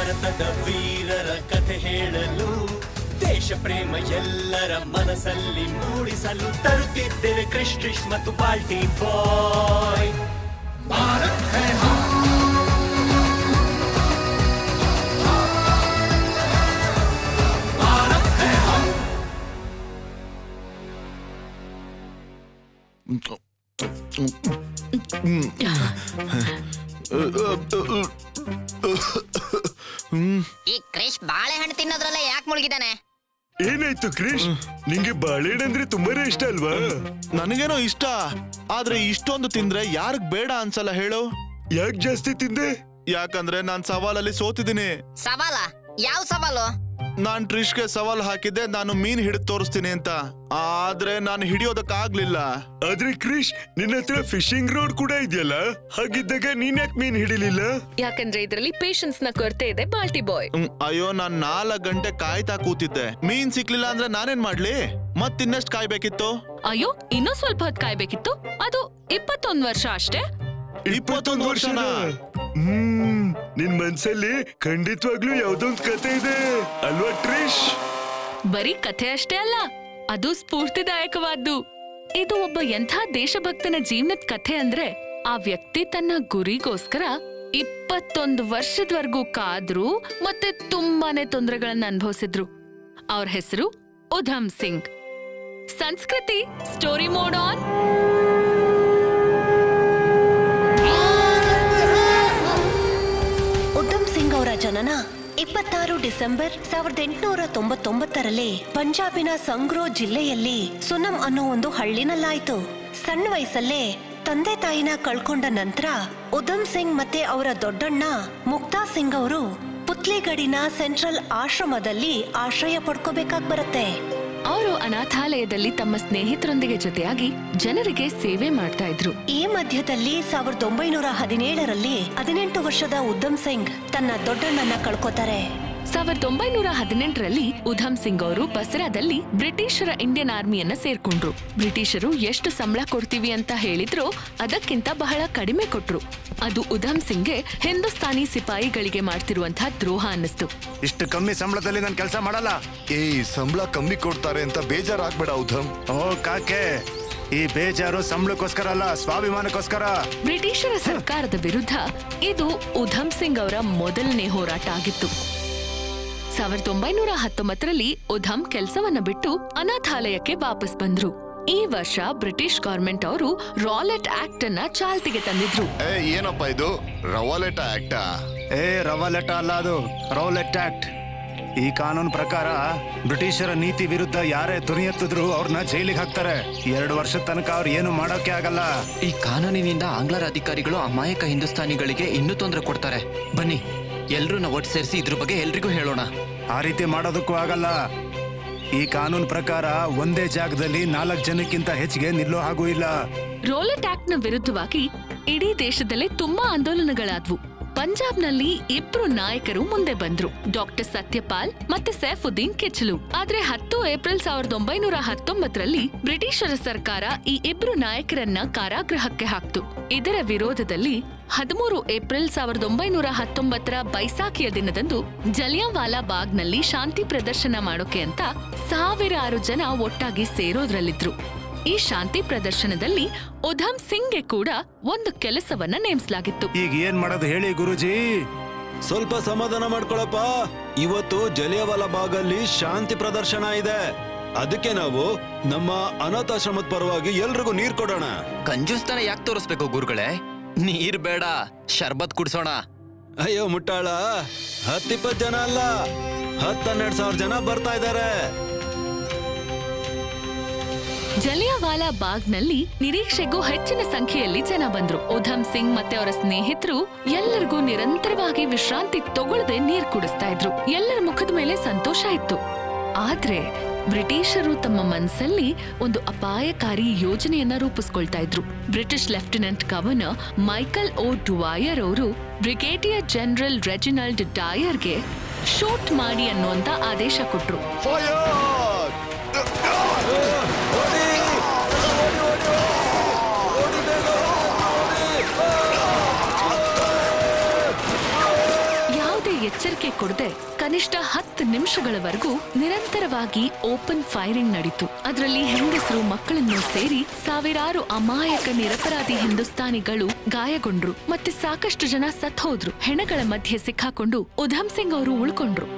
ಭಾರತದ ವೀರರ ಕಥೆ ಹೇಳಲು, ದೇಶ ಪ್ರೇಮ ಎಲ್ಲರ ಮನಸ್ಸಲ್ಲಿ ಮೂಡಿಸಲು ತರುತ್ತಿದ್ದೇವೆ ಕ್ರಿಶ್ ಮತ್ತು ಪಾಲ್ಟಿ ಬಾಯ್. ಭಾರತ್ ಹೈ ಈ ಕ್ರಿಶ್ ಬಾಳೆಹಣ್ಣು ತಿನ್ನೋದ್ರಲ್ಲ ಯಾಕೆ ಮುಳುಗಿದಾನೆ? ಏನಾಯ್ತು ಕ್ರಿಶ್? ನಿಂಗೆ ಬಾಳೆಹಣ್ಣು ಅಂದ್ರೆ ತುಂಬಾನೇ ಇಷ್ಟ ಅಲ್ವಾ? ನನಗೇನೋ ಇಷ್ಟ, ಆದ್ರೆ ಇಷ್ಟೊಂದು ತಿಂದ್ರೆ ಯಾರಿಗ್ ಬೇಡ ಅನ್ಸಲ್ಲ ಹೇಳು? ಯಾಕೆ ಜಾಸ್ತಿ ತಿಂದೆ? ಯಾಕಂದ್ರೆ ನಾನ್ ಸವಾಲಲ್ಲಿ ಸೋತಿದ್ದೀನಿ. ಸವಾಲ? ಯಾವ ಸವಾಲು? ನಾನ್ ಟ್ರಿಶ್ಗೆ ಸವಾಲ್ ಹಾಕಿದ್ದೆ ನಾನು ಮೀನ್ ಹಿಡಿದು ತೋರಿಸ್ತೀನಿ ಅಂತ, ಆದ್ರೆ ನಾನು ಹಿಡಿಯೋದಕ್ಕಾಗ್ಲಿಲ್ಲ. ಆದ್ರೆ ಕ್ರಿಶ್, ನಿನ್ನ ಹತ್ರ ಫಿಶಿಂಗ್ ರೋಡ್ ಕೂಡ ಇದೆಯಲ್ಲ, ಹಾಗಿದ್ದಾಗ ನೀನ್ ಯಾಕೆ ಮೀನ್ ಹಿಡಿಲಿಲ್ಲ? ಯಾಕಂದ್ರೆ ಇದ್ರಲ್ಲಿ ಪೇಷನ್ಸ್ ನ ಕೊರತೆ ಇದೆ ಬಾಲ್ಟಿ ಬಾಯ್. ಅಯ್ಯೋ, ನಾನ್ 4 ಗಂಟೆ ಕಾಯ್ತಾ ಕೂತಿದ್ದೆ. ಮೀನ್ ಸಿಕ್ಲಿಲ್ಲ ಅಂದ್ರೆ ನಾನೇನ್ ಮಾಡ್ಲಿ? ಮತ್ತಿನ್ನೆಷ್ಟು ಕಾಯ್ಬೇಕಿತ್ತು? ಅಯ್ಯೋ, ಇನ್ನೂ ಸ್ವಲ್ಪ ಹೊತ್ತು ಕಾಯ್ಬೇಕಿತ್ತು. ಅದು 21 ವರ್ಷ ಅಷ್ಟೇ. 21 ವರ್ಷನ? ನಿನ್ ಮನ್ಸಲ್ಲಿ ಖಂಡಿತವಾಗ್ಲೂ ಯಾವ್ದೊಂದ್ ಕತೆ ಇದೆ ಅಲ್ವಾ ಟ್ರಿಶ್? ಬರೀ ಕಥೆ ಅಷ್ಟೇ ಅಲ್ಲ, ಅದು ಸ್ಫೂರ್ತಿದಾಯಕವಾದ್ದು. ಇದು ಒಬ್ಬ ಎಂಥ ದೇಶಭಕ್ತನ ಜೀವನದ ಕಥೆ ಅಂದ್ರೆ, ಆ ವ್ಯಕ್ತಿ ತನ್ನ ಗುರಿಗೋಸ್ಕರ 21 ವರ್ಷದವರೆಗೂ ಕಾದ್ರು ಮತ್ತೆ ತುಂಬಾನೇ ತೊಂದರೆಗಳನ್ನ ಅನುಭವಿಸಿದ್ರು. ಅವ್ರ ಹೆಸರು ಉಧಮ್ ಸಿಂಗ್. ಸಂಸ್ಕೃತಿ, story mode on. Udham Singh ಅವರ ಜನನ 26 ಡಿಸೆಂಬರ್ 1899ರಲ್ಲಿ ಪಂಜಾಬಿನ ಸಂಗ್ರೋ ಜಿಲ್ಲೆಯಲ್ಲಿ ಸುನಮ್ ಅನ್ನೋ ಒಂದು ಹಳ್ಳಿನಲ್ಲಾಯ್ತು. ಸಣ್ಣ ವಯಸ್ಸಲ್ಲೇ ತಂದೆ ತಾಯಿನ ಕಳ್ಕೊಂಡ ನಂತರ ಉಧಮ್ ಸಿಂಗ್ ಮತ್ತೆ ಅವರ ದೊಡ್ಡಣ್ಣ ಮುಕ್ತಾ ಸಿಂಗ್ ಅವರು ಪುತ್ಲಿಗಡಿನ ಸೆಂಟ್ರಲ್ ಆಶ್ರಮದಲ್ಲಿ ಆಶ್ರಯ ಪಡ್ಕೋಬೇಕಾಗಿ ಬರುತ್ತೆ. ಅವರು ಅನಾಥಾಲಯದಲ್ಲಿ ತಮ್ಮ ಸ್ನೇಹಿತರೊಂದಿಗೆ ಜೊತೆಯಾಗಿ ಜನರಿಗೆ ಸೇವೆ ಮಾಡ್ತಾ ಇದ್ರು. ಈ ಮಧ್ಯದಲ್ಲಿ 1917ರಲ್ಲಿ 18 ವರ್ಷದ ಉಧಮ್ ಸಿಂಗ್ ತನ್ನ ದೊಡ್ಡಣ್ಣನ ಕಳ್ಕೋತಾರೆ. 1918ರಲ್ಲಿ ಉಧಮ್ ಸಿಂಗ್ ಅವರು ಬಸರಾದಲ್ಲಿ ಬ್ರಿಟಿಷರ ಇಂಡಿಯನ್ ಆರ್ಮಿಯನ್ನ ಸೇರ್ಕೊಂಡ್ರು. ಬ್ರಿಟಿಷರು ಎಷ್ಟು ಸಂಬಳ ಕೊಡ್ತೀವಿ ಅಂತ ಹೇಳಿದ್ರು ಅದಕ್ಕಿಂತ ಬಹಳ ಕಡಿಮೆ ಕೊಟ್ರು. ಅದು ಉಧಮ್ ಸಿಂಗ್ಗೆ ಹಿಂದೂಸ್ತಾನಿ ಸಿಪಾಯಿಗಳಿಗೆ ಮಾಡ್ತಿರುವಂತಹ ದ್ರೋಹ ಅನ್ನಿಸ್ತು. ಇಷ್ಟು ಕಮ್ಮಿ ಸಂಬಳದಲ್ಲಿ ನಾನು ಕೆಲಸ ಮಾಡಲ್ಲ. ಸಂಬಳ ಕಮ್ಮಿ ಕೊಡ್ತಾರೆ ಅಂತ ಬೇಜಾರಾಗ್ಬೇಡ ಉಧಮ್. ಓ ಕಾಕೆ, ಈ ಬೇಜಾರು ಸಂಬಳಕ್ಕೋಸ್ಕರ ಅಲ್ಲ, ಸ್ವಾಭಿಮಾನಕ್ಕೋಸ್ಕರ. ಬ್ರಿಟಿಷರ ಸರ್ಕಾರದ ವಿರುದ್ಧ ಇದು ಉಧಮ್ ಸಿಂಗ್ ಅವರ ಮೊದಲನೇ ಹೋರಾಟ ಆಗಿತ್ತು. 1919ರಲ್ಲಿ ಉಧಮ್ ಕೆಲಸವನ್ನ ಬಿಟ್ಟು ಅನಾಥಾಲಯಕ್ಕೆ ವಾಪಸ್ ಬಂದ್ರು. ಈ ವರ್ಷ ಬ್ರಿಟಿಷ್ ಗವರ್ಮೆಂಟ್ ಅವರು ರಾಲೆಟ್ ಆಕ್ಟ್ ಅನ್ನ ಚಾಲ್ತಿಗೆ ತಂದಿದ್ರು. ಏನಪ್ಪ ಇದು ರವಾಲೆಟ್ ಆಕ್ಟ್? ರವಾಲೆಟ್ ಅಲ್ಲ, ಅದು ರೌಲೆಟ್ ಆಕ್ಟ್. ಈ ಕಾನೂನು ಪ್ರಕಾರ ಬ್ರಿಟಿಷರ ನೀತಿ ವಿರುದ್ಧ ಯಾರೇ ಧ್ವನಿ ಎತ್ತಿದ್ರು ಅವ್ರನ್ನ ಜೈಲಿಗೆ ಹಾಕ್ತಾರೆ. 2 ವರ್ಷದ ತನಕ ಅವ್ರು ಏನು ಮಾಡೋಕೆ ಆಗಲ್ಲ. ಈ ಕಾನೂನಿನಿಂದ ಆಂಗ್ಲರ ಅಧಿಕಾರಿಗಳು ಅಮಾಯಕ ಹಿಂದೂಸ್ತಾನಿಗಳಿಗೆ ಇನ್ನೂ ತೊಂದರೆ ಕೊಡ್ತಾರೆ. ಬನ್ನಿ, ಎಲ್ರೂ ಒಟ್ಟು ಸೇರಿಸಿ ಇದ್ರ ಬಗ್ಗೆ ಎಲ್ರಿಗೂ ಹೇಳೋಣ. ಆ ರೀತಿ ಮಾಡೋದಕ್ಕೂ ಆಗಲ್ಲ. ಈ ಕಾನೂನು ಪ್ರಕಾರ ಒಂದೇ ಜಾಗದಲ್ಲಿ 4 ಜನಕ್ಕಿಂತ ಹೆಚ್ಚಿಗೆ ನಿಲ್ಲೋ ಹಾಗೂ ಇಲ್ಲ. ರೋಲೆಟ್ ಆಕ್ಟ್ ನ ವಿರುದ್ಧವಾಗಿ ಇಡೀ ದೇಶದಲ್ಲೇ ತುಂಬಾ ಆಂದೋಲನಗಳಾದ್ವು. ಪಂಜಾಬ್ನಲ್ಲಿ 2 ನಾಯಕರು ಮುಂದೆ ಬಂದ್ರು, ಡಾಕ್ಟರ್ ಸತ್ಯಪಾಲ್ ಮತ್ತೆ ಸೈಫುದ್ದೀನ್ ಕಿಚ್ಲು. ಆದ್ರೆ 10 ಏಪ್ರಿಲ್ 1919ರಲ್ಲಿ ಬ್ರಿಟಿಷರ ಸರ್ಕಾರ ಈ 2 ನಾಯಕರನ್ನ ಕಾರಾಗೃಹಕ್ಕೆ ಹಾಕ್ತು. ಇದರ ವಿರೋಧದಲ್ಲಿ 13 ಏಪ್ರಿಲ್ 1919ರ ಬೈಸಾಖಿಯ ದಿನದಂದು ಜಲಿಯಾಂವಾಲಾ ಬಾಗ್ನಲ್ಲಿ ಶಾಂತಿ ಪ್ರದರ್ಶನ ಮಾಡೋಕೆ ಅಂತ ಸಾವಿರಾರು ಜನ ಒಟ್ಟಾಗಿ ಸೇರೋದ್ರಲ್ಲಿದ್ರು. ಈ ಶಾಂತಿ ಪ್ರದರ್ಶನದಲ್ಲಿ ಉಧಮ್ ಸಿಂಗ್ಗೆ ಕೂಡ ಒಂದು ಕೆಲಸವನ್ನ ನೇಮಿಸಲಾಗಿತ್ತು. ಈಗ ಏನ್ ಮಾಡೋದು ಹೇಳಿ ಗುರುಜಿ? ಸ್ವಲ್ಪ ಸಮಾಧಾನ ಮಾಡ್ಕೊಳಪ್ಪ. ಇವತ್ತು ಜಲಿಯಾಂವಾಲಾ ಬಾಗಲ್ಲಿ ಶಾಂತಿ ಪ್ರದರ್ಶನ ಇದೆ. ಅದಕ್ಕೆ ನಾವು ನಮ್ಮ ಅನಾಥಾಶ್ರಮದ ಪರವಾಗಿ ಎಲ್ರಿಗೂ ನೀರ್ ಕೊಡೋಣ. ಕಂಜೂಸ್ತಾನ ಯಾಕೆ ತೋರಿಸ್ಬೇಕು ಗುರುಗಳೇ? ನೀರ್ ಬೇಡ, ಶರ್ಬತ್ ಕುಡ್ಸೋಣ. ಅಯ್ಯೋ ಮುಟ್ಟಾಳ, 10-20 ಜನ ಅಲ್ಲ, 10-12 ಸಾವಿರ ಜನ ಬರ್ತಾ ಇದ್ದಾರೆ. ಜಲಿಯಾಂವಾಲಾ ಬಾಗ್ನಲ್ಲಿ ನಿರೀಕ್ಷೆಗೂ ಹೆಚ್ಚಿನ ಸಂಖ್ಯೆಯಲ್ಲಿ ಜನ ಬಂದ್ರು. ಉಧಮ್ ಸಿಂಗ್ ಮತ್ತೆ ಅವರ ಸ್ನೇಹಿತರು ಎಲ್ಲರಿಗೂ ನಿರಂತರವಾಗಿ ವಿಶ್ರಾಂತಿ ತಗೊಳ್ಳದೆ ನೀರ್ ಕುಡಿಸ್ತಾ ಇದ್ರು. ಎಲ್ಲರ ಮುಖದ ಮೇಲೆ ಸಂತೋಷ ಇತ್ತು. ಆದ್ರೆ ಬ್ರಿಟಿಷರು ತಮ್ಮ ಮನಸ್ಸಲ್ಲಿ ಒಂದು ಅಪಾಯಕಾರಿ ಯೋಜನೆಯನ್ನ ರೂಪಿಸ್ಕೊಳ್ತಾ ಇದ್ರು. ಬ್ರಿಟಿಷ್ ಲೆಫ್ಟಿನೆಂಟ್ ಗವರ್ನರ್ ಮೈಕಲ್ ಓ ಡುವಾಯರ್ ಅವರು ಬ್ರಿಗೇಡಿಯರ್ ಜನರಲ್ ರೆಜಿನಾಲ್ಡ್ ಡಾಯರ್ಗೆ ಶೂಟ್ ಮಾಡಿ ಅನ್ನುವಂತ ಆದೇಶ ಕೊಟ್ರು. ಯಾವುದೇ ಎಚ್ಚರಿಕೆ ಕೊಡದೆ ಕನಿಷ್ಠ 10 ನಿಮಿಷಗಳವರೆಗೂ ನಿರಂತರವಾಗಿ ಓಪನ್ ಫೈರಿಂಗ್ ನಡೀತು. ಅದರಲ್ಲಿ ಹೆಂಗಸರು ಮಕ್ಕಳನ್ನು ಸೇರಿ ಸಾವಿರಾರು ಅಮಾಯಕ ನಿರಪರಾಧಿ ಹಿಂದೂಸ್ತಾನಿಗಳು ಗಾಯಗೊಂಡ್ರು ಮತ್ತೆ ಸಾಕಷ್ಟು ಜನ ಸತ್ ಹೋದ್ರು. ಹೆಣಗಳ ಮಧ್ಯೆ ಸಿಕ್ಕಾಕೊಂಡು ಉಧಮ್ ಸಿಂಗ್ ಅವರು ಉಳ್ಕೊಂಡ್ರು.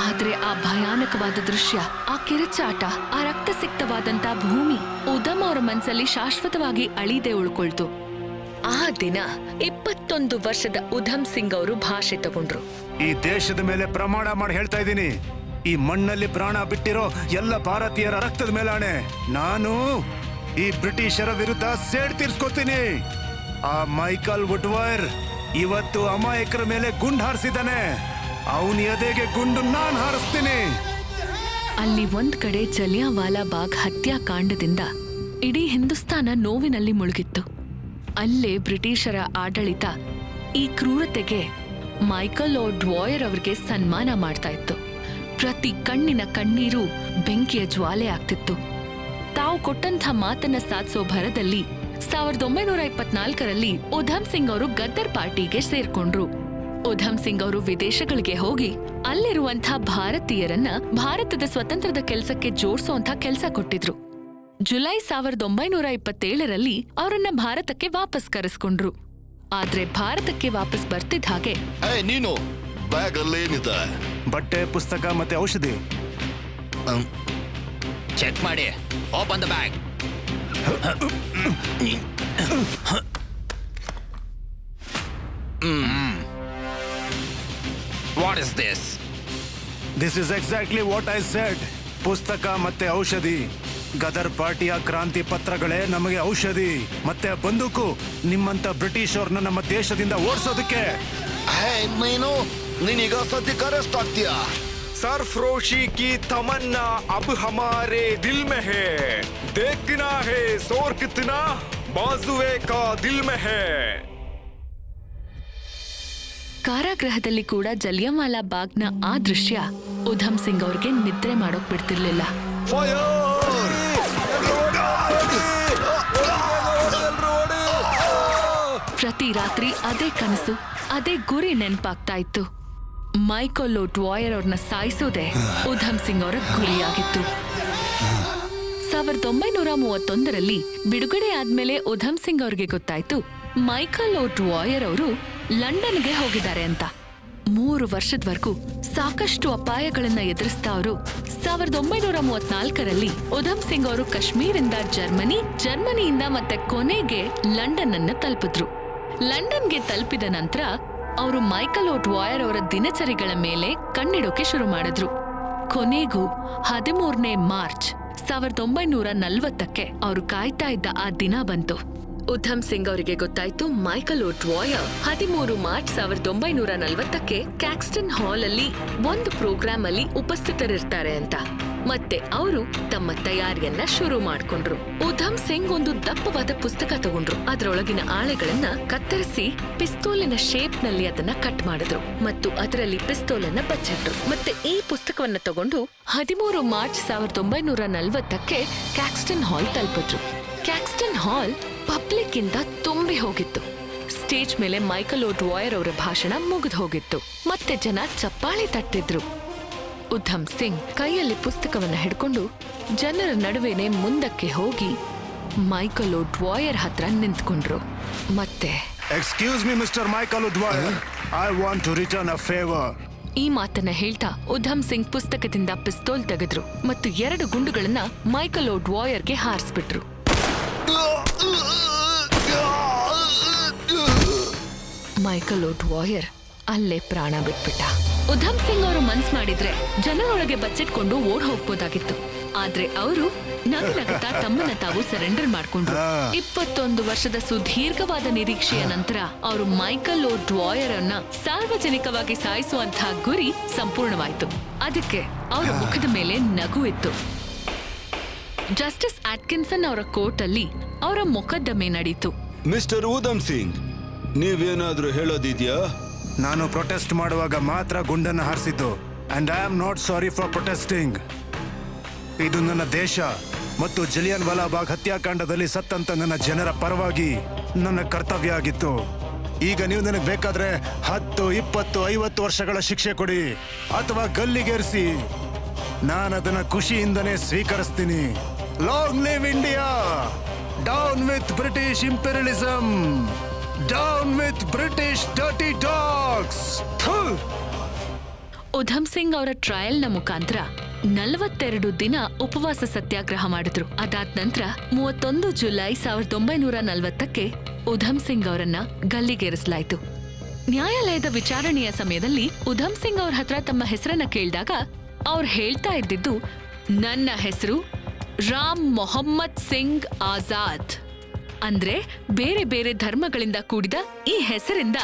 ಆದ್ರೆ ಆ ಭಯಾನಕವಾದ ದೃಶ್ಯ, ಆ ಕಿರುಚಾಟ, ಆ ರಕ್ತಸಿಕ್ತವಾದಂತ ಭೂಮಿ ಉಧಮ್ ಅವರ ಮನಸ್ಸಲ್ಲಿ ಶಾಶ್ವತವಾಗಿ ಅಳಿದೇ ಉಳ್ಕೊಳ್ತು. ಆ ದಿನ 21 ವರ್ಷದ ಉಧಮ್ ಸಿಂಗ್ ಅವರು ಭಾಷೆ ತಗೊಂಡ್ರು. ಈ ದೇಶದ ಮೇಲೆ ಪ್ರಮಾಣ ಮಾಡಿ ಹೇಳ್ತಾ ಇದ್ದೀನಿ, ಈ ಮಣ್ಣಲ್ಲಿ ಪ್ರಾಣ ಬಿಟ್ಟಿರೋ ಎಲ್ಲ ಭಾರತೀಯರ ರಕ್ತದ ಮೇಲಾಣೆ ನಾನು ಈ ಬ್ರಿಟಿಷರ ವಿರುದ್ಧ ಸೇಡ್ ತೀರ್ಸ್ಕೊತೀನಿ. ಆ ಮೈಕಲ್ ವುಡ್ವೈರ್ ಇವತ್ತು ಅಮಾಯಕರ ಮೇಲೆ ಗುಂಡು ಹಾರಿಸಿದ್ದಾನೆ. ಅವನ ಎದೆಗೆ ಗುಂಡು ನಾನ್ ಹಾರಿಸ್ತೀನಿ. ಅಲ್ಲಿ ಒಂದ್ ಕಡೆ ಜಲಿಯಾವಾಲಾ ಬಾಗ್ ಹತ್ಯಾಕಾಂಡದಿಂದ ಇಡೀ ಹಿಂದೂಸ್ತಾನ ನೋವಿನಲ್ಲಿ ಮುಳುಗಿತ್ತು. ಅಲ್ಲೇ ಬ್ರಿಟಿಷರ ಆಡಳಿತ ಈ ಕ್ರೂರತೆಗೆ ಮೈಕಲ್ ಡ್ವಾಯರ್ ಅವರಿಗೆ ಸನ್ಮಾನ ಮಾಡ್ತಾ ಇತ್ತು. ಪ್ರತಿ ಕಣ್ಣಿನ ಕಣ್ಣೀರು ಬೆಂಕಿಯ ಜ್ವಾಲೆ ಆಗ್ತಿತ್ತು. ತಾವು ಕೊಟ್ಟಂಥ ಮಾತನ್ನ ಸಾಧಿಸೋ ಭರದಲ್ಲಿ 1924ರಲ್ಲಿ ಉಧಮ್ ಸಿಂಗ್ ಅವರು ಗದ್ದರ್ ಪಾರ್ಟಿಗೆ ಸೇರ್ಕೊಂಡ್ರು. ಉಧಮ್ ಸಿಂಗ್ ಅವರು ವಿದೇಶಗಳಿಗೆ ಹೋಗಿ ಅಲ್ಲಿರುವಂಥ ಭಾರತೀಯರನ್ನ ಭಾರತದ ಸ್ವತಂತ್ರದ ಕೆಲಸಕ್ಕೆ ಜೋಡಿಸುವಂತ ಕೆಲಸ ಕೊಟ್ಟಿದ್ರು. ಜುಲೈ 1927ರಲ್ಲಿ ಅವರನ್ನ ಭಾರತಕ್ಕೆ ವಾಪಸ್ ಕರೆಸ್ಕೊಂಡ್ರು. ಆದ್ರೆ ಭಾರತಕ್ಕೆ ವಾಪಸ್ ಬರ್ತಿದ್ದ ಹಾಗೆ ನೀನು ಬ್ಯಾಗ್ ಅಲ್ಲೇನಿದೆ? ಬಟ್ಟೆ, ಪುಸ್ತಕ ಮತ್ತೆ ಔಷಧಿ. ಚೆಕ್ ಮಾಡಿ. Open the bag. What is this? This is exactly what I said. ಪುಸ್ತಕ ಮತ್ತೆ ಔಷಧಿ. ಗದರ್ ಪಾರ್ಟಿಯ ಕ್ರಾಂತಿ ಪತ್ರಗಳೇ ನಮಗೆ ಔಷಧಿ ಮತ್ತೆ ಬಂದೂಕು. ನಿಮ್ಮಂತ ಬ್ರಿಟಿಷ್ ಅವ್ರನ್ನ ನಮ್ಮ ದೇಶದಿಂದ ಓಡಿಸೋದಕ್ಕೆ. ನೀನೀಗ ಸದ್ಯಕ್ಕೆ ಅರೆಸ್ಟ್ ಆಗ್ತೀಯಾ? सरफरोशी की तमन्ना अब हमारे दिल में है, देखना है जोर कितना बाजुए का दिल में है. ಕಾರಾಗೃಹದಲ್ಲಿ ಕೂಡ ಜಲಿಯನ್ವಾಲಾ ಬಾಗ್ನ ಆ ದೃಶ್ಯ ಉಧಮ್ ಸಿಂಗ್ ಅವ್ರಿಗೆ ನಿದ್ರೆ ಮಾಡೋಕ್ ಬಿಡ್ತಿರ್ಲಿಲ್ಲ. ಪ್ರತಿ ರಾತ್ರಿ ಅದೇ ಕನಸು, ಅದೇ ಗುರಿ ನೆನಪಾಗ್ತಾ ಇತ್ತು. ಮೈಕಲ್ ಡ್ವಾಯರ್ ಅವ್ರನ್ನ ಸಾಯಿಸೋದೇ ಉಧಮ್ ಸಿಂಗ್ ಅವರ ಗುರಿಯಾಗಿತ್ತು. 1931ರಲ್ಲಿ ಬಿಡುಗಡೆ ಆದ್ಮೇಲೆ ಉಧಮ್ ಸಿಂಗ್ ಅವ್ರಿಗೆ ಗೊತ್ತಾಯ್ತು ಮೈಕಲ್ ಡ್ವಾಯರ್ ಅವರು ಲಂಡನ್ಗೆ ಹೋಗಿದ್ದಾರೆ ಅಂತ. 3 ವರ್ಷದವರೆಗೂ ಸಾಕಷ್ಟು ಅಪಾಯಗಳನ್ನ ಎದುರಿಸ್ತಾ ಅವರು 1934ರಲ್ಲಿ ಉಧಮ್ ಸಿಂಗ್ ಅವರು ಕಾಶ್ಮೀರಿಂದ ಜರ್ಮನಿಯಿಂದ ಮತ್ತೆ ಕೊನೆಗೆ ಲಂಡನ್ ಅನ್ನ ತಲುಪಿದ್ರು. ಲಂಡನ್ಗೆ ತಲುಪಿದ ನಂತರ ಅವರು ಮೈಕಲ್ ಡ್ವಾಯರ್ ಅವರ ದಿನಚರಿಗಳ ಮೇಲೆ ಕಣ್ಣಿಡೋಕೆ ಶುರು ಮಾಡಿದ್ರು. ಕೊನೆಗೂ 13ನೇ ಮಾರ್ಚ್ 1940ಕ್ಕೆ ಅವರು ಕಾಯ್ತಾ ಇದ್ದ ಆ ದಿನ ಬಂತು. ಉಧಮ್ ಸಿಂಗ್ ಅವರಿಗೆ ಗೊತ್ತಾಯ್ತು ಮೈಕಲ್ ಡ್ವಾಯರ್ 13 ಮಾರ್ಚ್ 1940ಕ್ಕೆ ಕ್ಯಾಕ್ಸ್ಟನ್ ಹಾಲ್ ಅಲ್ಲಿ ಒಂದು ಪ್ರೋಗ್ರಾಮ್ ಅಲ್ಲಿ ಉಪಸ್ಥಿತರಿರ್ತಾರೆ ಅಂತ. ಮತ್ತೆ ಅವರು ತಮ್ಮ ತಯಾರಿಯನ್ನ ಶುರು ಮಾಡ್ಕೊಂಡ್ರು. ಉಧಮ್ ಸಿಂಗ್ ಒಂದು ದಪ್ಪವಾದ ಪುಸ್ತಕ ತಗೊಂಡ್ರು. ಅದರೊಳಗಿನ ಆಳೆಗಳನ್ನ ಕತ್ತರಿಸಿ ಪಿಸ್ತೂಲಿನ ಶೇಪ್ ನಲ್ಲಿ ಅದನ್ನ ಕಟ್ ಮಾಡಿದ್ರು ಮತ್ತು ಅದರಲ್ಲಿ ಪಿಸ್ತೂಲನ್ನ ಬಚ್ಚಿಟ್ರು. ಮತ್ತೆ ಈ ಪುಸ್ತಕವನ್ನ ತಗೊಂಡು 13 ಮಾರ್ಚ್ 1940ಕ್ಕೆ ಕ್ಯಾಕ್ಸ್ಟನ್ ಹಾಲ್ ತಲುಪಿದ್ರು. ಕ್ಯಾಕ್ಸ್ಟನ್ ಹಾಲ್ ಪಬ್ಲಿಕ್ ಇಂದ ತುಂಬಿ ಹೋಗಿತ್ತು. ಸ್ಟೇಜ್ ಮೇಲೆ ಮೈಕಲ್ ಡ್ವಾಯರ್ ಅವರ ಭಾಷಣ ಮುಗಿದು ಹೋಗಿತ್ತು. ಮತ್ತೆ ಜನ ಚಪ್ಪಾಳೆ ತಟ್ಟಿದ್ರು. ಉಧಮ್ ಸಿಂಗ್ ಕೈಯಲ್ಲಿ ಪುಸ್ತಕವನ್ನ ಹಿಡ್ಕೊಂಡು ಜನರ ನಡುವೆನೆ ಮುಂದಕ್ಕೆ ಹೋಗಿ ಮೈಕಲ್ ಡ್ವಾಯರ್ ಹತ್ರ ನಿಂತ್ಕೊಂಡ್ರು. ಮತ್ತೆ excuse me mister Michael Dwyer, I want to return a favour. ಈ ಮಾತನ್ನ ಹೇಳ್ತಾ ಉಧಮ್ ಸಿಂಗ್ ಪುಸ್ತಕದಿಂದ ಪಿಸ್ತೂಲ್ ತೆಗೆದ್ರು ಮತ್ತು 2 ಗುಂಡುಗಳನ್ನ ಮೈಕಲ್ ಡ್ವಾಯರ್ಗೆ ಹಾರಿಸ್ಬಿಟ್ರು. ಮೈಕಲ್ ಡ್ವಾಯರ್ ಅಲ್ಲೇ ಪ್ರಾಣ ಬಿಟ್ಬಿಟ್ಟ. ಉಧಮ್ ಸಿಂಗ್ ಅವರು ಮನ್ಸ್ ಮಾಡಿದ್ರೆ ಜನರೊಳಗೆ ಬಚ್ಚಿಟ್ಕೊಂಡು ಓಡ್ ಹೋಗ್ಬೋದಾಗಿತ್ತು. ಆದ್ರೆ ಅವರು ನಗುನಗುತ್ತಾ ತಮ್ಮನ್ನ ತಾವು ಸರೆಂಡರ್ ಮಾಡ್ಕೊಂಡ್ರು. 21 ವರ್ಷದ ಸುದೀರ್ಘವಾದ ನಿರೀಕ್ಷೆಯ ನಂತರ ಅವರು ಮೈಕಲ್ ಡ್ವಾಯರ್ ಅನ್ನ ಸಾರ್ವಜನಿಕವಾಗಿ ಸಾಯಿಸುವಂತಹ ಗುರಿ ಸಂಪೂರ್ಣವಾಯಿತು. ಅದಕ್ಕೆ ಅವರ ಮುಖದ ಮೇಲೆ ನಗು ಇತ್ತು. ಜಸ್ಟಿಸ್ ಆಟ್ಕಿನ್ಸನ್ ಅವರ ಕೋರ್ಟ್ ಅಲ್ಲಿ ಅವರ ಮೊಕದ್ದಮೆ ನಡೀತು. ಮಿಸ್ಟರ್ ಉಧಮ್ ಸಿಂಗ್, ನೀವೇನಾದ್ರೂ ಹೇಳೋದಿದ್ಯಾ? ನಾನು ಪ್ರೊಟೆಸ್ಟ್ ಮಾಡುವಾಗ ಮಾತ್ರ ಗುಂಡನ್ನು ಹಾರಿಸಿದ್ದು. And I am not sorry for protesting. ಇದು ನನ್ನ ದೇಶ ಮತ್ತು ಜಲಿಯನ್ವಾಲಾ ಬಾಗ್ ಹತ್ಯಾಕಾಂಡದಲ್ಲಿ ಸತ್ತಂತ ನನ್ನ ಜನರ ಪರವಾಗಿ ನನ್ನ ಕರ್ತವ್ಯ ಆಗಿತ್ತು. ಈಗ ನೀವು ನನಗೆ ಬೇಕಾದ್ರೆ 10, 20, 50 ವರ್ಷಗಳ ಶಿಕ್ಷೆ ಕೊಡಿ ಅಥವಾ ಗಲ್ಲಿಗೇರಿಸಿ, ನಾನು ಅದನ್ನ ಖುಷಿಯಿಂದನೇ ಸ್ವೀಕರಿಸ್ತೀನಿ. Long live India! Down with British imperialism! Down with British dirty dogs! Udham Singh ಅವರ ಟ್ರಯಲ್ನ ಮುಖಾಂತರ 42 ದಿನ ಉಪವಾಸ ಸತ್ಯಾಗ್ರಹ ಮಾಡಿದ್ರು. ಅದಾದ ನಂತರ 31 ಜುಲೈ 1940ಕ್ಕೆ ಉಧಮ್ ಸಿಂಗ್ ಅವರನ್ನ ಗಲ್ಲಿಗೇರಿಸಲಾಯಿತು. ನ್ಯಾಯಾಲಯದ ವಿಚಾರಣೆಯ ಸಮಯದಲ್ಲಿ ಉಧಮ್ ಸಿಂಗ್ ಅವ್ರ ಹತ್ರ ತಮ್ಮ ಹೆಸರನ್ನ ಕೇಳಿದಾಗ ಅವ್ರು ಹೇಳ್ತಾ ಇದ್ದಿದ್ದು, ನನ್ನ ಹೆಸರು ರಾಮ್ ಮೊಹಮ್ಮದ್ ಸಿಂಗ್ ಆಜಾದ್. ಅಂದ್ರೆ ಬೇರೆ ಬೇರೆ ಧರ್ಮಗಳಿಂದ ಕೂಡಿದ ಈ ಹೆಸರಿಂದ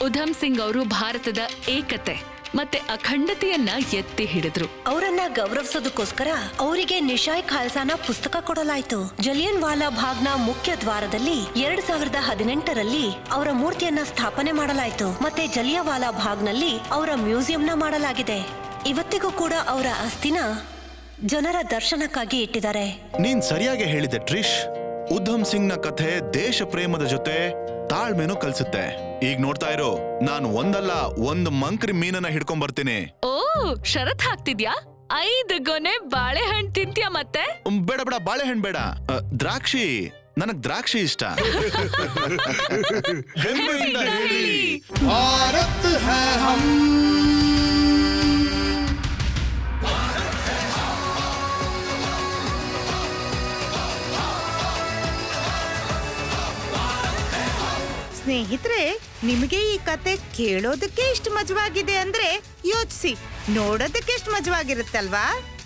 ಉಧಮ್ ಸಿಂಗ್ ಅವರು ಭಾರತದ ಏಕತೆ ಮತ್ತೆ ಅಖಂಡತೆಯನ್ನ ಎತ್ತಿ ಹಿಡಿದ್ರು. ಅವರನ್ನ ಗೌರವಿಸೋದಕ್ಕೋಸ್ಕರ ಅವರಿಗೆ ನಿಶಾಯ್ ಖಾಲ್ಸಾನ ಪುಸ್ತಕ ಕೊಡಲಾಯಿತು. ಜಲಿಯನ್ ವಾಲಾ ಬಾಗ್ನ ಮುಖ್ಯ ದ್ವಾರದಲ್ಲಿ 2018ರಲ್ಲಿ ಅವರ ಮೂರ್ತಿಯನ್ನ ಸ್ಥಾಪನೆ ಮಾಡಲಾಯಿತು. ಮತ್ತೆ ಜಲಿಯವಾಲಾ ಬಾಗ್ನಲ್ಲಿ ಅವರ ಮ್ಯೂಸಿಯಂನ ಮಾಡಲಾಗಿದೆ. ಇವತ್ತಿಗೂ ಕೂಡ ಅವರ ಅಸ್ಥಿನ ಜನರ ದರ್ಶನಕ್ಕಾಗಿ ಇಟ್ಟಿದ್ದಾರೆ. ನೀನ್ ಸರಿಯಾಗಿ ಹೇಳಿದೆ ಟ್ರಿಶ್. ಉಧಮ್ ಸಿಂಗ್ ನ ಕಥೆ ದೇಶ ಪ್ರೇಮದ ಜೊತೆ ತಾಳ್ಮೆನೂ ಕಲ್ಸುತ್ತೆ. ಈಗ ನೋಡ್ತಾ ಇರೋ, ನಾನು ಒಂದಲ್ಲ ಒಂದು ಮಂಕ್ರಿ ಮೀನನ್ನ ಹಿಡ್ಕೊಂಡ್ ಬರ್ತೀನಿ. ಓ, ಷರತ್ ಹಾಕ್ತಿದ್ಯಾ? 5 ಗೊನೆ ಬಾಳೆಹಣ್ಣು ತಿಂತ್ಯಾ ಮತ್ತೆ? ಬೇಡ ಬೇಡ, ಬಾಳೆಹಣ್ಣು ಬೇಡ, ದ್ರಾಕ್ಷಿ. ನನಗ್ ದ್ರಾಕ್ಷಿ ಇಷ್ಟ. ಹೆಮ್ಮೆಯಿಂದ ಹೇಳಿ, ಭಾರತ್ ಹೈ ಹಮ್. ಸ್ನೇಹಿತರೆ, ನಿಮಗೆ ಈ ಕತೆ ಕೇಳೋದಕ್ಕೆ ಇಷ್ಟು ಮಜವಾಗಿದೆ ಅಂದ್ರೆ ಯೋಚಿಸಿ, ನೋಡೋದಕ್ಕೆ ಎಷ್ಟು ಮಜವಾಗಿರುತ್ತಲ್ವಾ?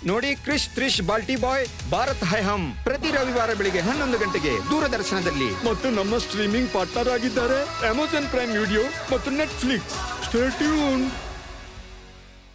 ನೋಡಿ, ಕ್ರಿಶ್ ತ್ರಿಶ್ ಬಾಲ್ಟಿ ಬಾಯ್ ಭಾರತ್ ಹೈ ಹಮ್ ಪ್ರತಿ ರವಿವಾರ ಬೆಳಿಗ್ಗೆ 11 ಗಂಟೆಗೆ ದೂರದರ್ಶನದಲ್ಲಿ. ಮತ್ತು ನಮ್ಮ ಸ್ಟ್ರೀಮಿಂಗ್ ಪಾರ್ಟ್ನರ್ ಆಗಿದ್ದಾರೆ ಅಮೆಜಾನ್ ಪ್ರೈಮ್ ವಿಡಿಯೋ ಮತ್ತು ನೆಟ್ಫ್ಲಿಕ್ಸ್. Stay tuned.